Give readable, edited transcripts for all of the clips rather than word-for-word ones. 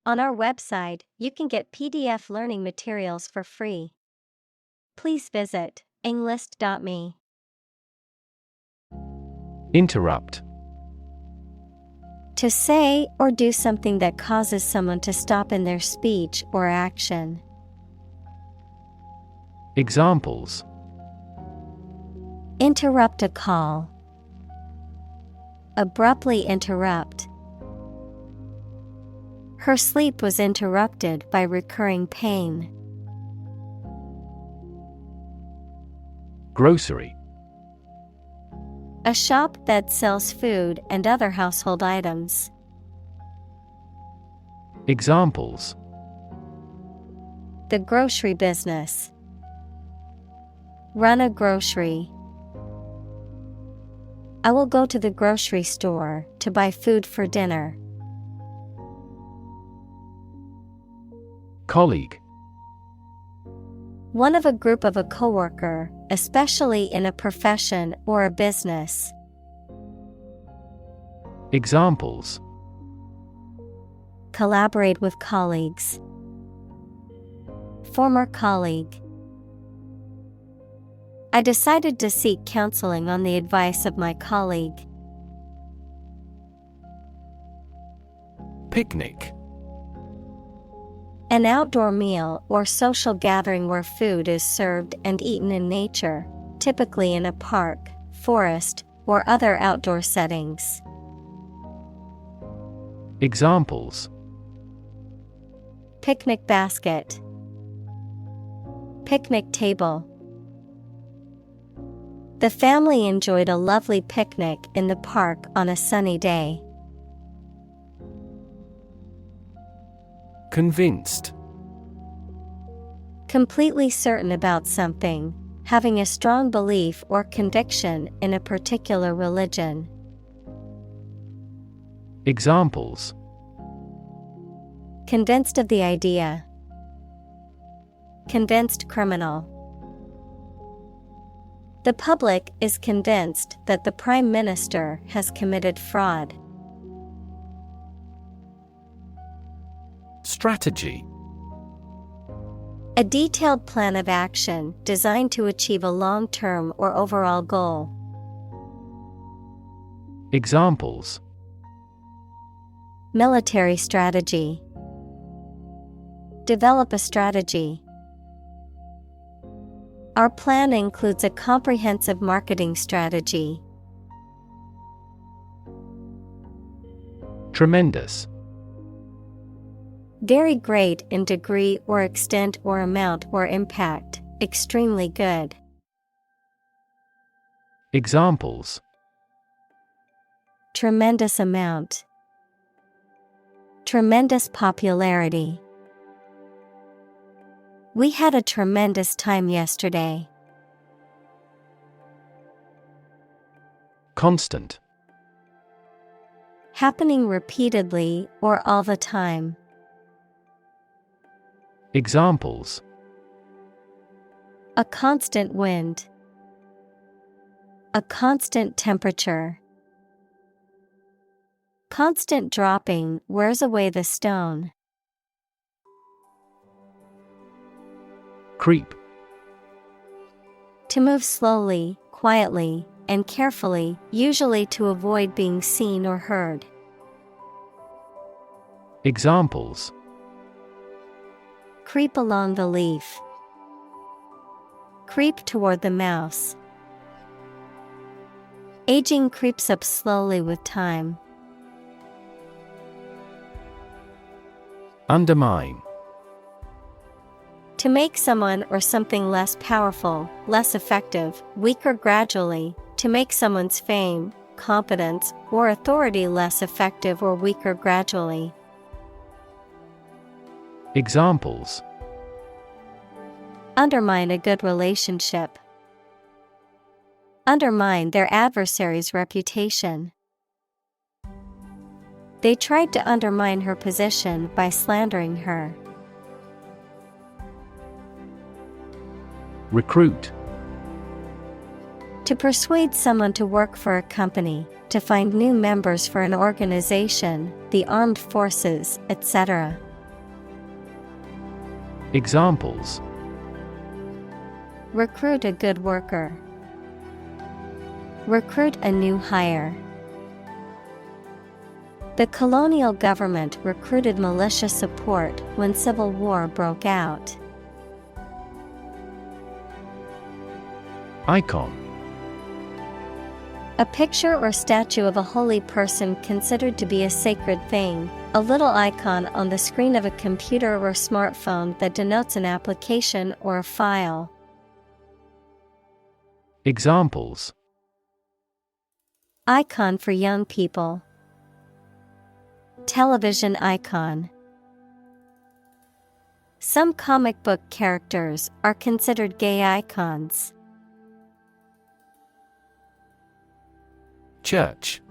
On our website, you can get PDF learning materials for free. Please visit englist.me. Interrupt. To say or do something that causes someone to stop in their speech or action. Examples: Interrupt a call. Abruptly interrupt. Her sleep was interrupted by recurring pain. Grocery. A shop that sells food and other household items. Examples: The grocery business. Run a grocery. I will go to the grocery store to buy food for dinner. Colleague. One of a group of a coworker, especially in a profession or a business. Examples: Collaborate with colleagues. Former colleague. I decided to seek counseling on the advice of my colleague. Picnic. An outdoor meal or social gathering where food is served and eaten in nature, typically in a park, forest, or other outdoor settings. Examples: Picnic basket. Picnic table. The family enjoyed a lovely picnic in the park on a sunny day. Convinced. Completely certain about something, having a strong belief or conviction in a particular religion. Examples: Convinced of the idea. Convinced criminal. The public is convinced that the Prime Minister has committed fraud. Strategy. A detailed plan of action designed to achieve a long-term or overall goal. Examples: Military strategy. Develop a strategy. Our plan includes a comprehensive marketing strategy. Tremendous. Very great in degree or extent or amount or impact, extremely good. Examples: Tremendous amount. Tremendous popularity. We had a tremendous time yesterday. Constant. Happening repeatedly or all the time. Examples: A constant wind. A constant temperature. Constant dropping wears away the stone. Creep. To move slowly, quietly, and carefully, usually to avoid being seen or heard. Examples: Creep along the leaf. Creep toward the mouse. Aging creeps up slowly with time. Undermine. To make someone or something less powerful, less effective, weaker gradually, to make someone's fame, competence, or authority less effective or weaker gradually. Examples: Undermine a good relationship. Undermine their adversary's reputation. They tried to undermine her position by slandering her. Recruit. To persuade someone to work for a company, to find new members for an organization, the armed forces, etc. Examples: recruit a good worker, recruit a new hire. The colonial government recruited militia support when civil war broke out. Icon: a picture or statue of a holy person considered to be a sacred thing, a little icon on the screen of a computer or smartphone that denotes an application or a file. Examples: icon for young people, television icon. Some comic book characters are considered gay icons. Church: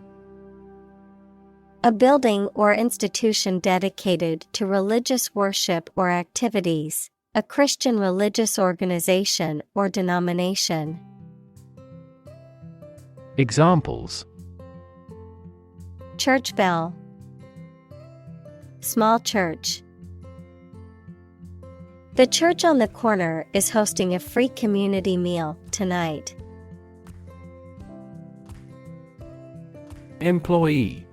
a building or institution dedicated to religious worship or activities, a Christian religious organization or denomination. Examples: church bell, small church. The church on the corner is hosting a free community meal tonight. Employee: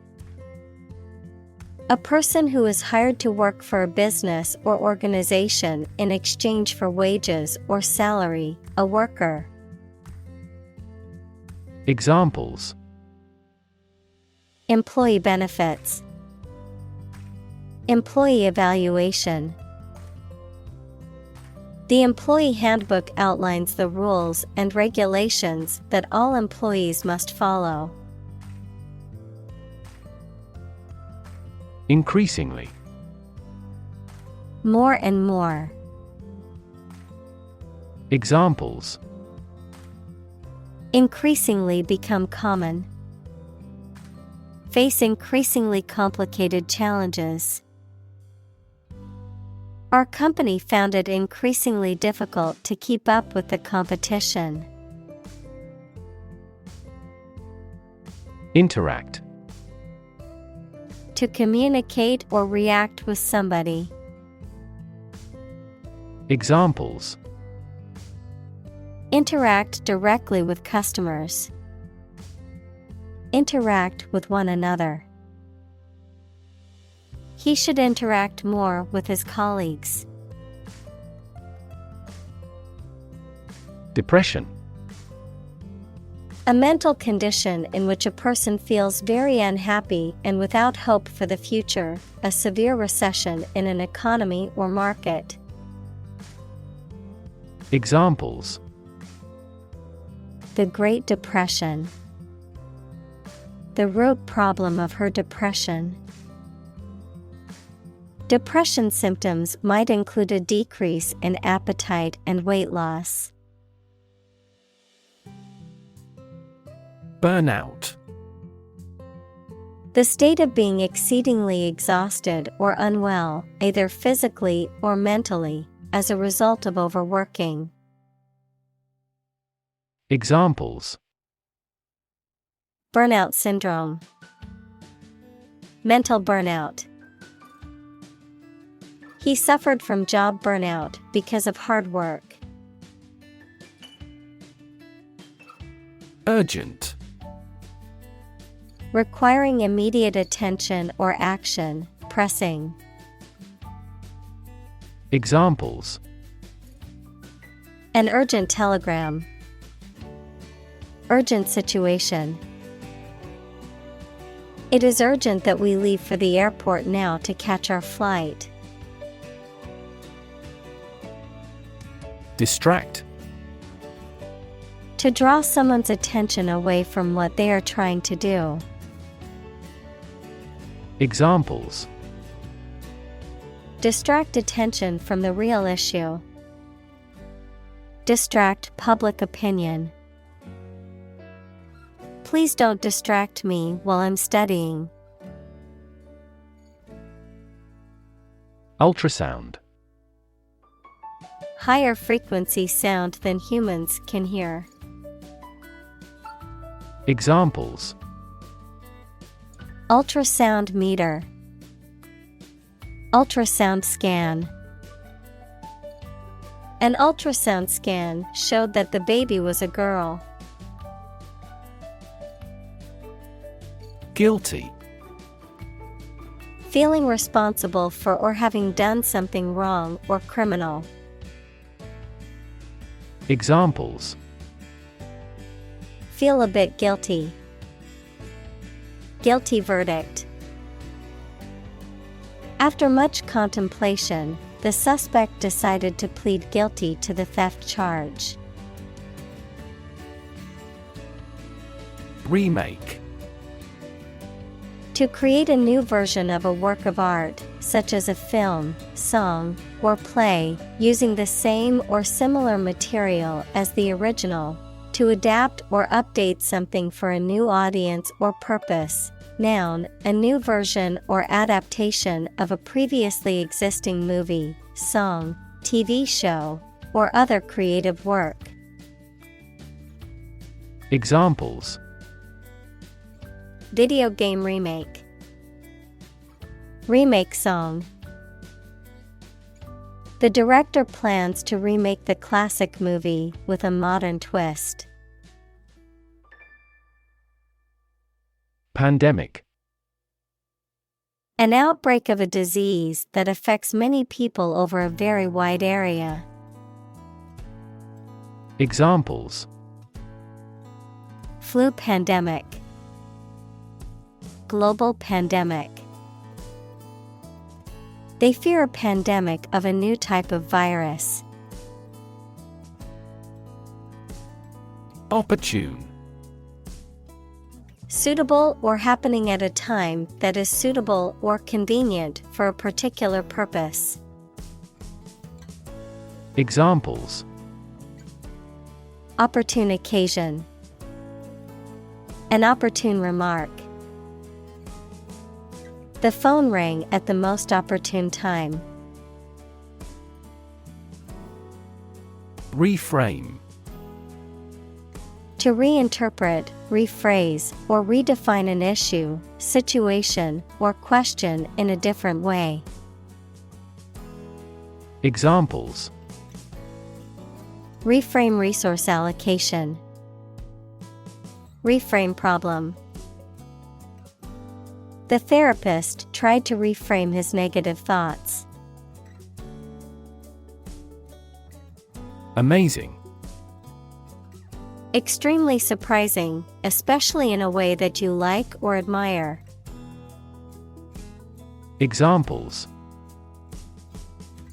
a person who is hired to work for a business or organization in exchange for wages or salary, a worker. Examples: employee benefits, employee evaluation. The employee handbook outlines the rules and regulations that all employees must follow. Increasingly: more and more. Examples: increasingly become common, face increasingly complicated challenges. Our company found it increasingly difficult to keep up with the competition. Interact: to communicate or react with somebody. Examples: interact directly with customers, interact with one another. He should interact more with his colleagues. Depression: a mental condition in which a person feels very unhappy and without hope for the future, a severe recession in an economy or market. Examples: the Great Depression, the root problem of her depression. Depression symptoms might include a decrease in appetite and weight loss. Burnout: the state of being exceedingly exhausted or unwell, either physically or mentally, as a result of overworking. Examples: burnout syndrome, mental burnout. He suffered from job burnout because of hard work. Urgent: requiring immediate attention or action, pressing. Examples: an urgent telegram, urgent situation. It is urgent that we leave for the airport now to catch our flight. Distract: to draw someone's attention away from what they are trying to do. Examples: distract attention from the real issue, distract public opinion. Please don't distract me while I'm studying. Ultrasound: higher frequency sound than humans can hear. Examples: ultrasound meter, ultrasound scan. An ultrasound scan showed that the baby was a girl. Guilty. Feeling responsible for or having done something wrong or criminal. Examples: Feel a bit guilty. Guilty verdict. After much contemplation, the suspect decided to plead guilty to the theft charge. Remake. To create a new version of a work of art, such as a film, song, or play, using the same or similar material as the original. To adapt or update something for a new audience or purpose. Noun, a new version or adaptation of a previously existing movie, song, TV show, or other creative work. Examples: Video game remake. Remake song. The director plans to remake the classic movie with a modern twist. Pandemic. An outbreak of a disease that affects many people over a very wide area. Examples: Flu pandemic. Global pandemic. They fear a pandemic of a new type of virus. Opportune. Suitable or happening at a time that is suitable or convenient for a particular purpose. Examples: Opportune occasion. An opportune remark. The phone rang at the most opportune time. Reframe. To reinterpret, rephrase, or redefine an issue, situation, or question in a different way. Examples: Reframe resource allocation. Reframe problem. The therapist tried to reframe his negative thoughts. Amazing. Extremely surprising, especially in a way that you like or admire. Examples: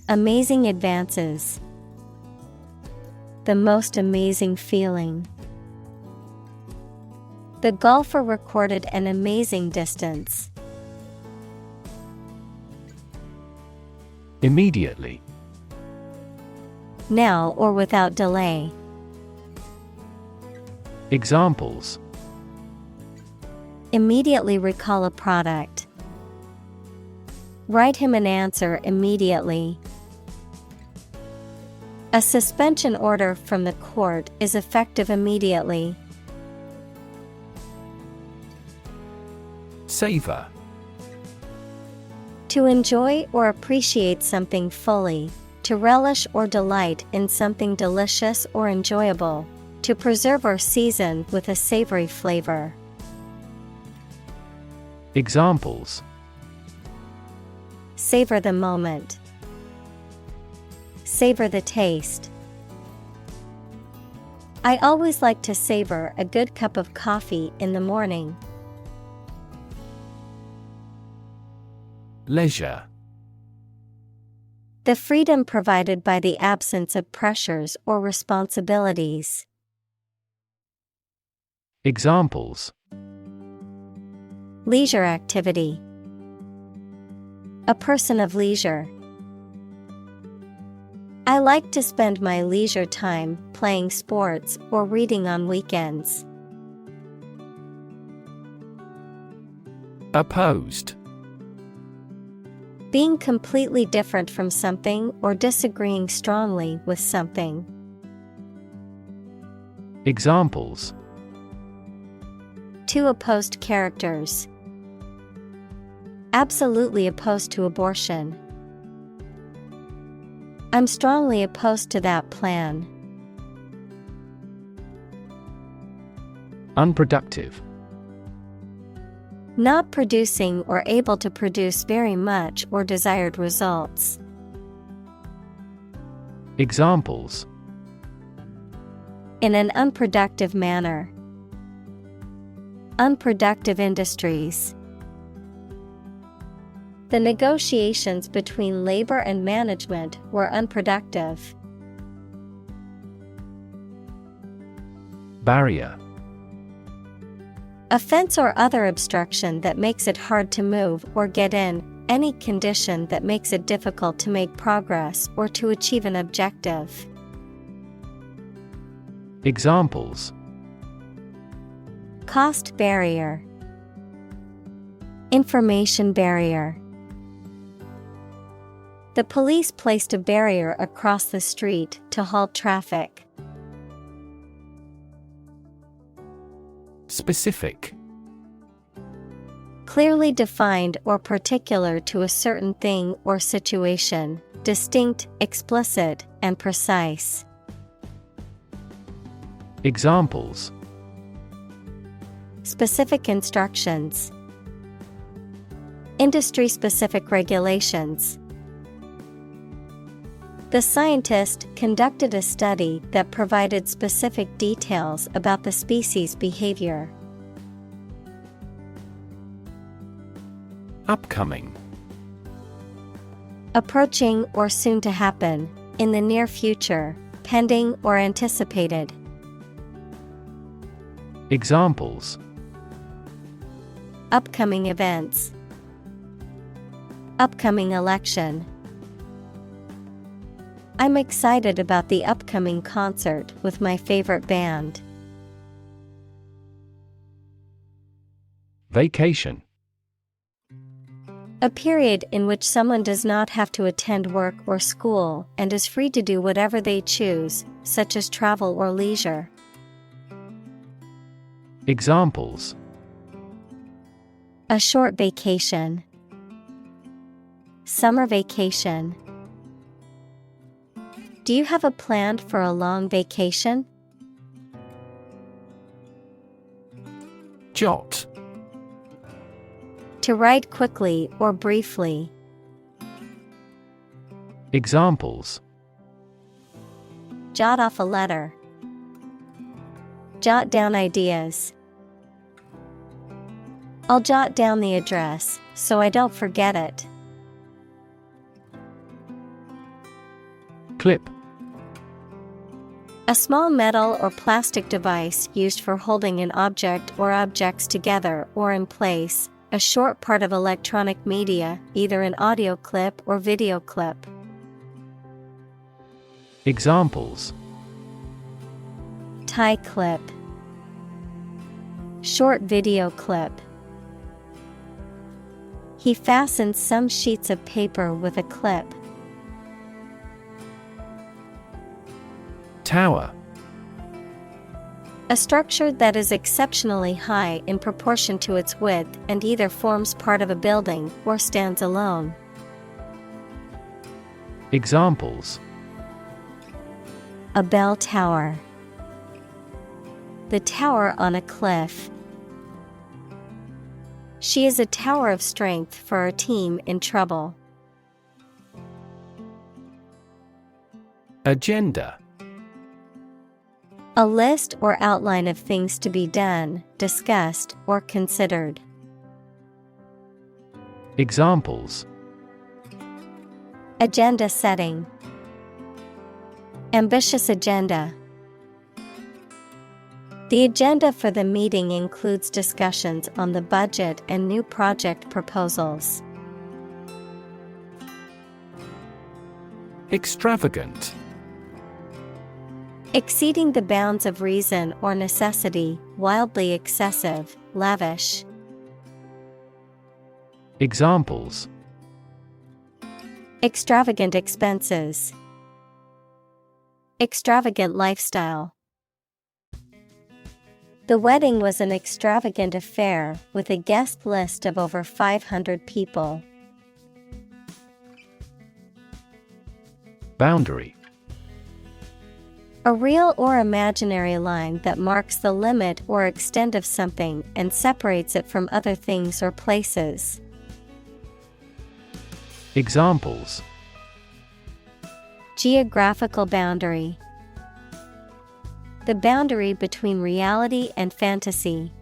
Amazing advances. The most amazing feeling. The golfer recorded an amazing distance. Immediately. Now or without delay. Examples: Immediately recall a product. Write him an answer immediately. A suspension order from the court is effective immediately. Savor. To enjoy or appreciate something fully, to relish or delight in something delicious or enjoyable, to preserve or season with a savory flavor. Examples: Savor the moment. Savor the taste. I always like to savor a good cup of coffee in the morning. Leisure. The freedom provided by the absence of pressures or responsibilities. Examples: Leisure activity. A person of leisure. I like to spend my leisure time playing sports or reading on weekends. Opposed. Being completely different from something or disagreeing strongly with something. Examples: Two opposed characters. Absolutely opposed to abortion. I'm strongly opposed to that plan. Unproductive. Not producing or able to produce very much or desired results. Examples: In an unproductive manner. Unproductive industries. The negotiations between labor and management were unproductive. Barrier. A fence or other obstruction that makes it hard to move or get in, any condition that makes it difficult to make progress or to achieve an objective. Examples: Cost barrier. Information barrier. The police placed a barrier across the street to halt traffic. Specific. Clearly defined or particular to a certain thing or situation, distinct, explicit, and precise. Examples: Specific instructions. Industry-specific regulations. The scientist conducted a study that provided specific details about the species' behavior. Upcoming. Approaching or soon to happen, in the near future, pending or anticipated. Examples: Upcoming events. Upcoming election. I'm excited about the upcoming concert with my favorite band. Vacation. A period in which someone does not have to attend work or school and is free to do whatever they choose, such as travel or leisure. Examples: A short vacation. Summer vacation. Do you have a plan for a long vacation? Jot. To write quickly or briefly. Examples: Jot off a letter. Jot down ideas. I'll jot down the address so I don't forget it. Clip. A small metal or plastic device used for holding an object or objects together or in place, a short part of electronic media, either an audio clip or video clip. Examples: Tie clip. Short video clip. He fastened some sheets of paper with a clip. Tower. A structure that is exceptionally high in proportion to its width and either forms part of a building or stands alone. Examples: A bell tower. The tower on a cliff. She is a tower of strength for our team in trouble. Agenda. A list or outline of things to be done, discussed, or considered. Examples: Agenda setting. Ambitious agenda. The agenda for the meeting includes discussions on the budget and new project proposals. Extravagant. Exceeding the bounds of reason or necessity, wildly excessive, lavish. Examples: Extravagant expenses. Extravagant lifestyle. The wedding was an extravagant affair with a guest list of over 500 people. Boundary. A real or imaginary line that marks the limit or extent of something and separates it from other things or places. Examples: Geographical boundary. The boundary between reality and fantasy.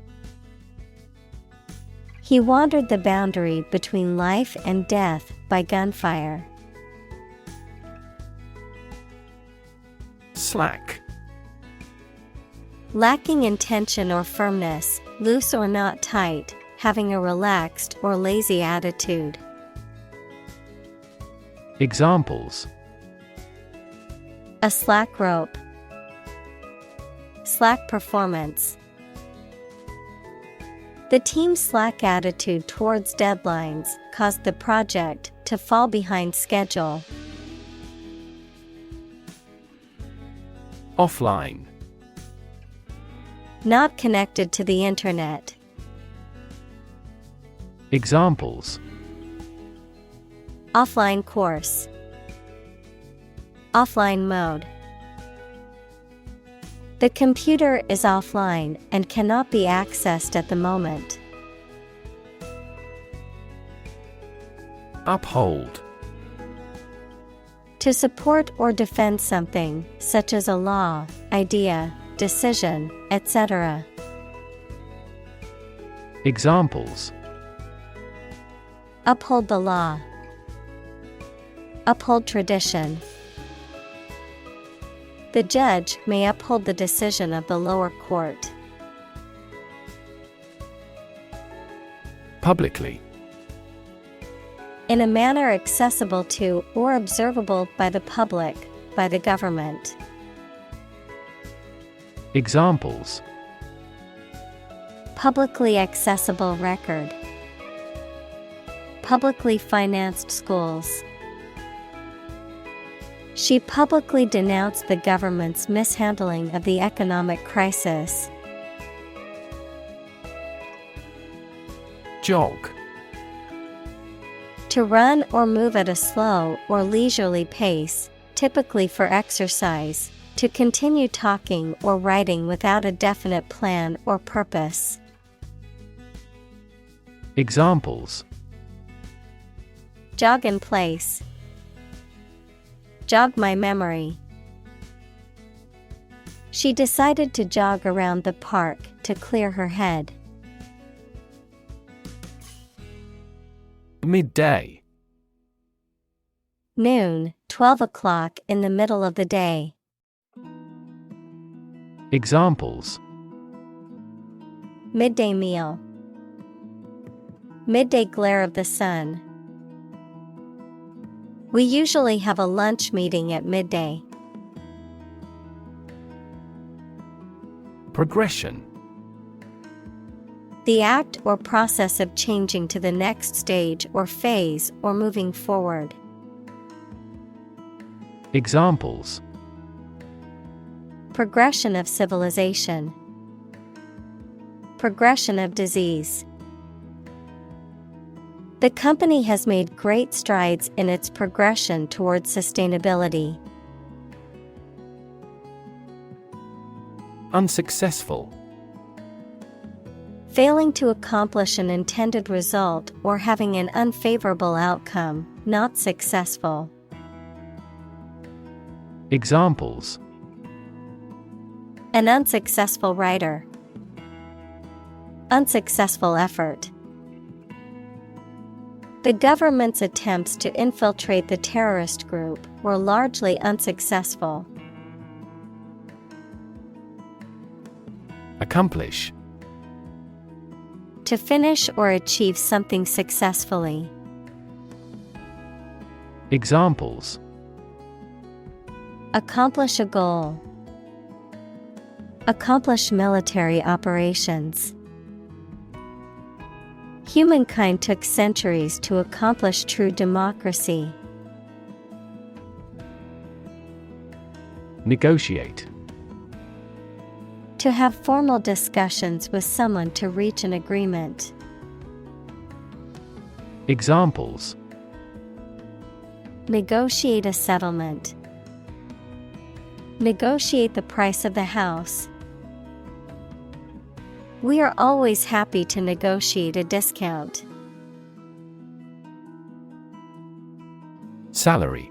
He wandered the boundary between life and death by gunfire. Slack. Lacking intention or firmness, loose or not tight, having a relaxed or lazy attitude. Examples: A slack rope. Slack performance. The team's slack attitude towards deadlines caused the project to fall behind schedule. Offline. Not connected to the internet. Examples: Offline course. Offline mode. The computer is offline and cannot be accessed at the moment. Uphold. To support or defend something, such as a law, idea, decision, etc. Examples: Uphold the law. Uphold tradition. The judge may uphold the decision of the lower court. Publicly. In a manner accessible to or observable by the public, by the government. Examples: Publicly accessible record. Publicly financed schools. She publicly denounced the government's mishandling of the economic crisis. Jog. To run or move at a slow or leisurely pace, typically for exercise, to continue talking or writing without a definite plan or purpose. Examples: Jog in place. Jog my memory. She decided to jog around the park to clear her head. Midday. Noon, 12 o'clock in the middle of the day. Examples: Midday meal. Midday glare of the sun. We usually have a lunch meeting at midday. Progression. The act or process of changing to the next stage or phase or moving forward. Examples: Progression of civilization. Progression of disease. The company has made great strides in its progression towards sustainability. Unsuccessful. Failing to accomplish an intended result or having an unfavorable outcome, not successful. Examples: An unsuccessful writer. Unsuccessful effort. The government's attempts to infiltrate the terrorist group were largely unsuccessful. Accomplish. To finish or achieve something successfully. Examples: Accomplish a goal. Accomplish military operations. Humankind took centuries to accomplish true democracy. Negotiate. To have formal discussions with someone to reach an agreement. Examples: Negotiate a settlement. Negotiate the price of the house. We are always happy to negotiate a discount. Salary.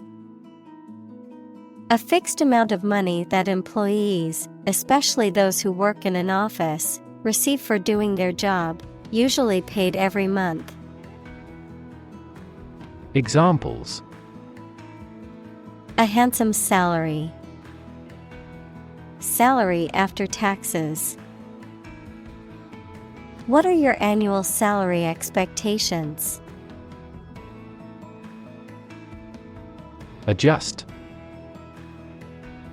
A fixed amount of money that employees, especially those who work in an office, receive for doing their job, usually paid every month. Examples. A handsome salary. Salary after taxes. What are your annual salary expectations? Adjust.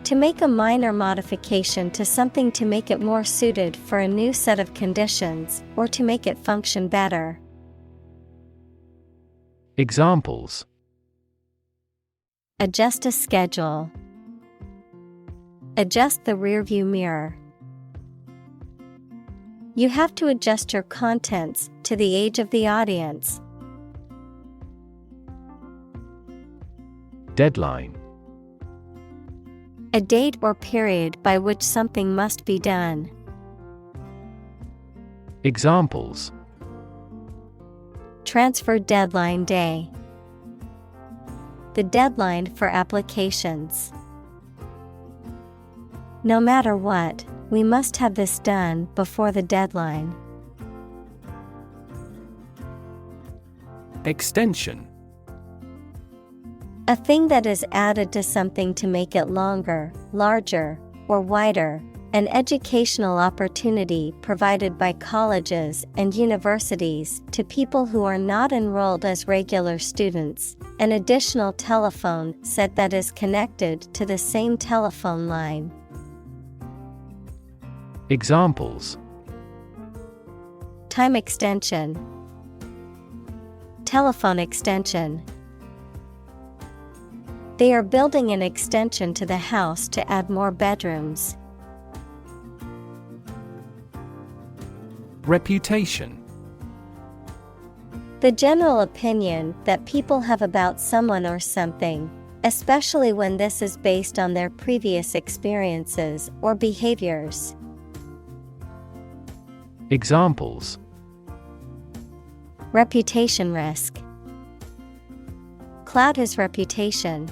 To make a minor modification to something to make it more suited for a new set of conditions, or to make it function better. Examples. Adjust a schedule. Adjust the rearview mirror. You have to adjust your contents to the age of the audience. Deadline. A date or period by which something must be done. Examples. Transfer deadline day. The deadline for applications. No matter what, we must have this done before the deadline. Extension. A thing that is added to something to make it longer, larger, or wider. An educational opportunity provided by colleges and universities to people who are not enrolled as regular students. An additional telephone set that is connected to the same telephone line. Examples. Time extension. Telephone extension. They are building an extension to the house to add more bedrooms. Reputation. The general opinion that people have about someone or something, especially when this is based on their previous experiences or behaviors. Examples. Reputation risk. Cloud his reputation.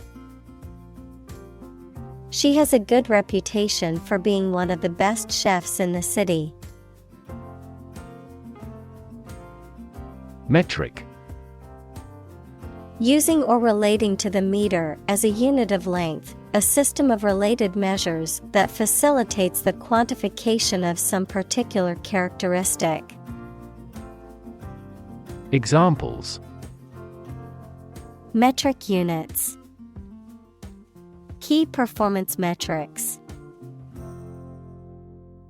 She has a good reputation for being one of the best chefs in the city. Metric. Using or relating to the meter as a unit of length, a system of related measures that facilitates the quantification of some particular characteristic. Examples. Metric units. Key performance metrics.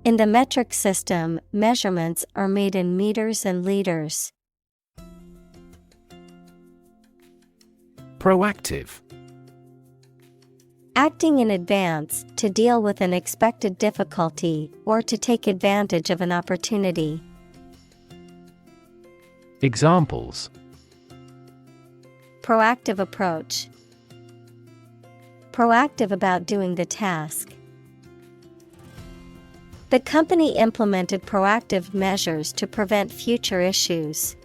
In the metric system, measurements are made in meters and liters. Proactive. Acting in advance to deal with an expected difficulty or to take advantage of an opportunity. Examples. Proactive approach. Proactive about doing the task. The company implemented proactive measures to prevent future issues.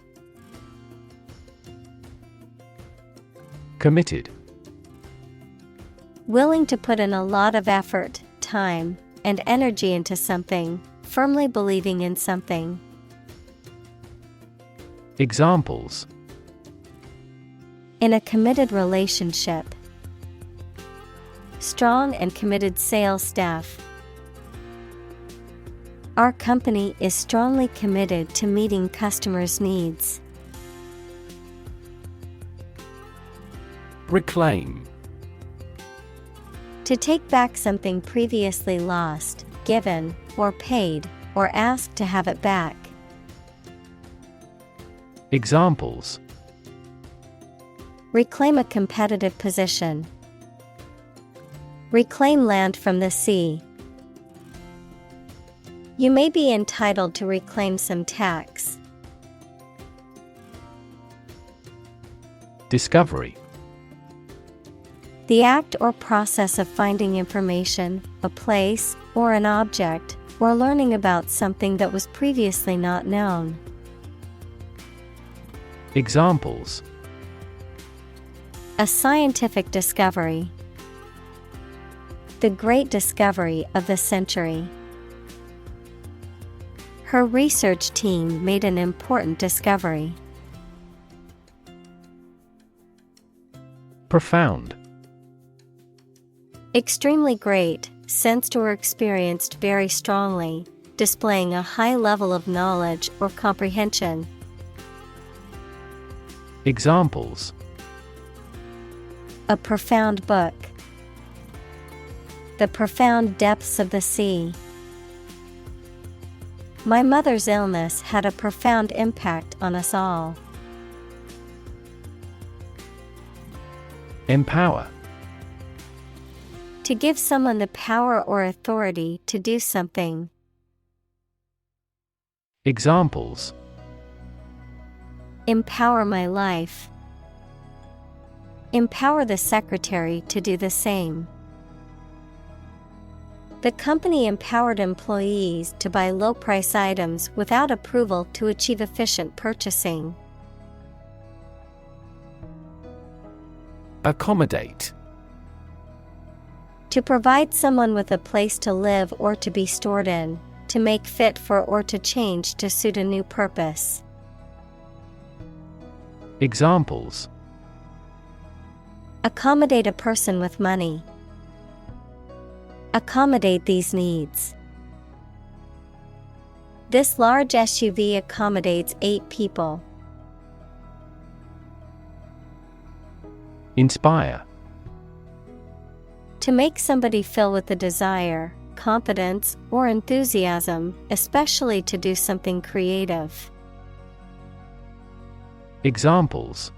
Committed. Willing to put in a lot of effort, time, and energy into something, firmly believing in something. Examples. In a committed relationship. Strong and committed sales staff. Our company is strongly committed to meeting customers' needs. Reclaim. To take back something previously lost, given, or paid, or asked to have it back. Examples. Reclaim a competitive position. Reclaim land from the sea. You may be entitled to reclaim some tax. The act or process of finding information, a place, or an object, or learning about something that was previously not known. Examples: A scientific discovery. The great discovery of the century. Her research team made an important discovery. Profound. Extremely great, sensed or experienced very strongly, displaying a high level of knowledge or comprehension. Examples: A profound book. The profound depths of the sea. My mother's illness had a profound impact on us all. Empower. To give someone the power or authority to do something. Examples: Empower my life. Empower the secretary to do the same. The company empowered employees to buy low-price items without approval to achieve efficient purchasing. Accommodate. To provide someone with a place to live or to be stored in, to make fit for or to change to suit a new purpose. Examples: Accommodate a person with money. Accommodate these needs. This large SUV accommodates 8 people. Inspire. To make somebody feel with the desire, confidence, or enthusiasm, especially to do something creative. Examples: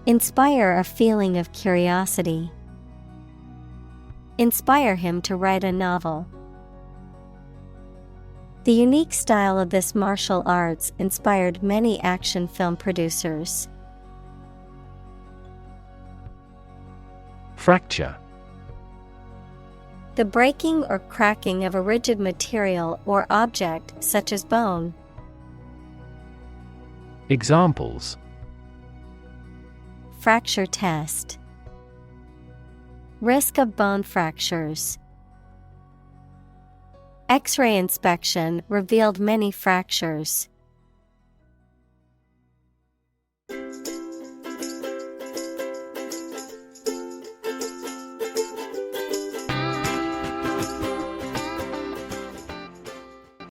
Inspire a feeling of curiosity. Inspire him to write a novel. The unique style of this martial arts inspired many action film producers. Fracture. The breaking or cracking of a rigid material or object, such as bone. Examples: Fracture test. Risk of bone fractures. X-ray inspection revealed many fractures.